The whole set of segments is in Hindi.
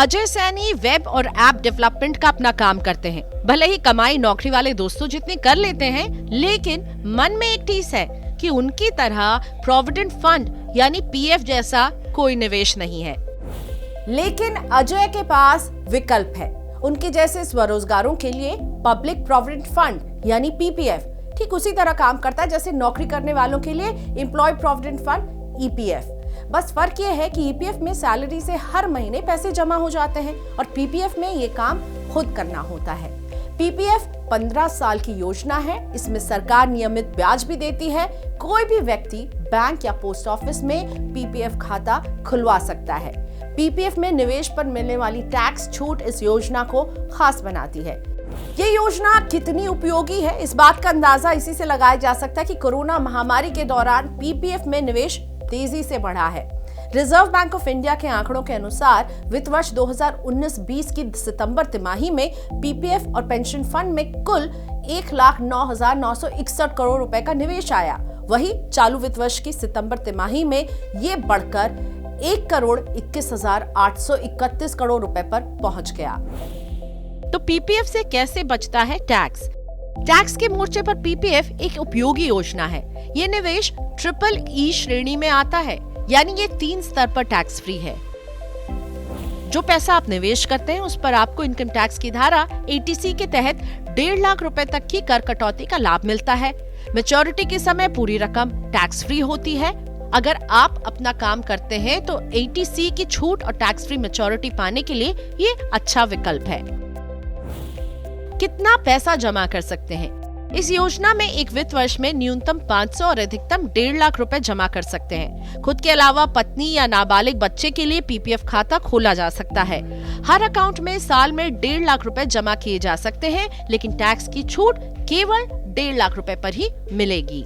अजय सैनी वेब और ऐप डेवलपमेंट का अपना काम करते हैं। भले ही कमाई नौकरी वाले दोस्तों जितनी कर लेते हैं, लेकिन मन में एक टीस है कि उनकी तरह प्रोविडेंट फंड यानी पीएफ जैसा कोई निवेश नहीं है। लेकिन अजय के पास विकल्प है। उनके जैसे स्वरोजगारों के लिए पब्लिक प्रोविडेंट फंड यानी पीपीएफ ठीक उसी तरह काम करता है जैसे नौकरी करने वालों के लिए एम्प्लॉय प्रोविडेंट फंड ईपीएफ। बस फर्क ये है कि ईपीएफ में सैलरी से हर महीने पैसे जमा हो जाते हैं और पीपीएफ में ये काम खुद करना होता है। पीपीएफ 15 साल की योजना है। इसमें सरकार नियमित ब्याज भी देती है। कोई भी व्यक्ति बैंक या पोस्ट ऑफिस में पीपीएफ खाता खुलवा सकता है। पीपीएफ में निवेश पर मिलने वाली टैक्स छूट इस योजना को खास बनाती है। ये योजना कितनी उपयोगी है, इस बात का अंदाजा इसी से लगाया जा सकता है कि कोरोना महामारी के दौरान पीपीएफ में निवेश तेजी से बढ़ा है। रिजर्व बैंक ऑफ इंडिया के आंकड़ों के अनुसार वित्त वर्ष 2019-20 की सितंबर तिमाही में पीपीएफ और पेंशन फंड में कुल 1,09,961 करोड़ रुपए का निवेश आया। वहीं चालू वित्त वर्ष की सितंबर तिमाही में ये बढ़कर 1,21,831 करोड़ रुपए पर पहुंच गया। तो पीपीएफ से कैसे बचता है टैक्स? टैक्स के मोर्चे पर पीपीएफ एक उपयोगी योजना है। ये निवेश ट्रिपल-ई श्रेणी में आता है, यानी ये 3 स्तर पर टैक्स फ्री है। जो पैसा आप निवेश करते हैं उस पर आपको इनकम टैक्स की धारा 80C के तहत 1.5 लाख रुपए तक की कर कटौती का लाभ मिलता है। मैच्योरिटी के समय पूरी रकम टैक्स फ्री होती है। अगर आप अपना काम करते हैं तो 80C की छूट और टैक्स फ्री मैच्योरिटी पाने के लिए ये अच्छा विकल्प है। कितना पैसा जमा कर सकते हैं? इस योजना में एक वित्त वर्ष में न्यूनतम 500 और अधिकतम 1.5 लाख रुपए जमा कर सकते हैं। खुद के अलावा पत्नी या नाबालिग बच्चे के लिए पीपीएफ खाता खोला जा सकता है। हर अकाउंट में साल में 1.5 लाख रुपए जमा किए जा सकते हैं, लेकिन टैक्स की छूट केवल 1.5 लाख रुपए पर ही मिलेगी।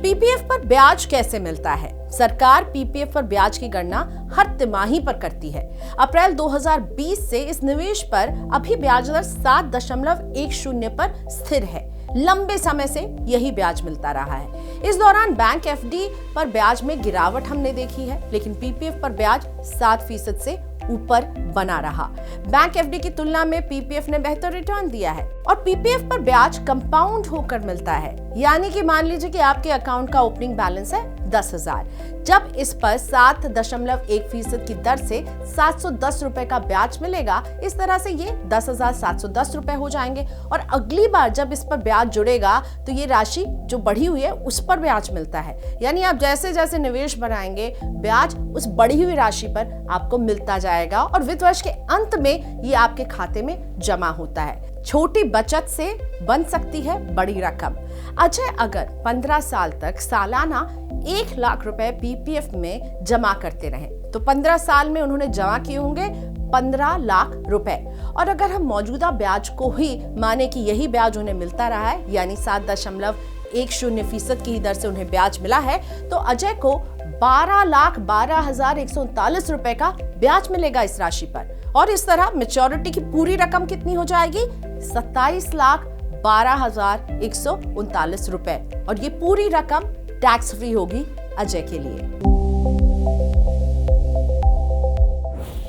पीपीएफ पर ब्याज कैसे मिलता है? सरकार पीपीएफ पर ब्याज की गणना हर तिमाही पर करती है। अप्रैल 2020 से इस निवेश पर अभी ब्याज दर 7.10 पर स्थिर है। लंबे समय से यही ब्याज मिलता रहा है। इस दौरान बैंक एफडी पर ब्याज में गिरावट हमने देखी है, लेकिन पीपीएफ पर ब्याज 7% से ऊपर बना रहा। बैंक एफडी की तुलना में पीपीएफ ने बेहतर रिटर्न दिया है और पीपीएफ पर ब्याज कंपाउंड होकर मिलता है। यानी कि मान लीजिए कि आपके अकाउंट का ओपनिंग बैलेंस है 10,000। जब इस पर 7.1% की दर से 710 रुपए का ब्याज मिलेगा, इस तरह से ये 10,710 रुपए हो जाएंगे और अगली बार जब इस पर ब्याज जुड़ेगा तो ये राशि जो बढ़ी हुई है उस पर ब्याज मिलता है। यानी आप जैसे जैसे निवेश बढ़ाएंगे, ब्याज उस बढ़ी हुई राशि पर आपको मिलता जाएगा और वित्त वर्ष के अंत में ये आपके खाते में जमा होता है। छोटी बचत से बन सकती है बड़ी रकम। अजय अगर 15 साल तक सालाना 1 लाख रुपए पीपीएफ में जमा करते रहे तो 15 साल में उन्होंने जमा किए होंगे 15 लाख रुपए। और अगर हम मौजूदा ब्याज को ही माने कि यही ब्याज उन्हें मिलता रहा है, यानी 7.10% की दर से उन्हें ब्याज मिला है, तो अजय को 12,12,139 रुपए का ब्याज मिलेगा इस राशि पर। और इस तरह मैच्योरिटी की पूरी रकम कितनी हो जाएगी? 27,12,139 रुपए। और ये पूरी रकम टैक्स फ्री होगी अजय के लिए।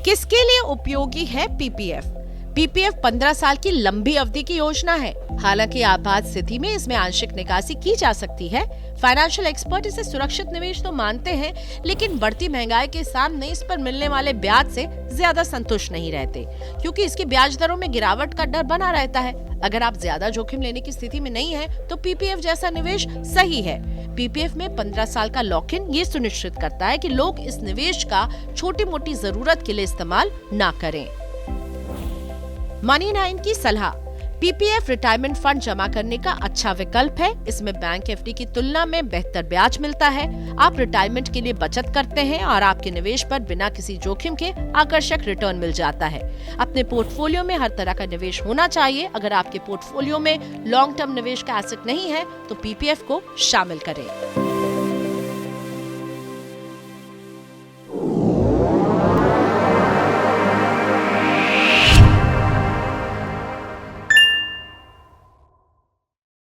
किसके लिए उपयोगी है पीपीएफ? पीपीएफ 15 साल की लंबी अवधि की योजना है। हालांकि आपात स्थिति में इसमें आंशिक निकासी की जा सकती है। फाइनेंशियल एक्सपर्ट इसे सुरक्षित निवेश तो मानते हैं, लेकिन बढ़ती महंगाई के सामने इस पर मिलने वाले ब्याज से ज्यादा संतुष्ट नहीं रहते, क्योंकि इसकी ब्याज दरों में गिरावट का डर बना रहता है। अगर आप ज्यादा जोखिम लेने की स्थिति में नहीं है तो पीपीएफ जैसा निवेश सही है। पीपीएफ में 15 साल का लॉक इन ये सुनिश्चित करता है कि लोग इस निवेश का छोटी मोटी जरूरत के लिए इस्तेमाल ना करें। मनी9 की सलाह: पीपीएफ रिटायरमेंट फंड जमा करने का अच्छा विकल्प है। इसमें बैंक एफडी की तुलना में बेहतर ब्याज मिलता है। आप रिटायरमेंट के लिए बचत करते हैं और आपके निवेश पर बिना किसी जोखिम के आकर्षक रिटर्न मिल जाता है। अपने पोर्टफोलियो में हर तरह का निवेश होना चाहिए। अगर आपके पोर्टफोलियो में लॉन्ग टर्म निवेश का एसेट नहीं है तो पीपीएफ को शामिल करें।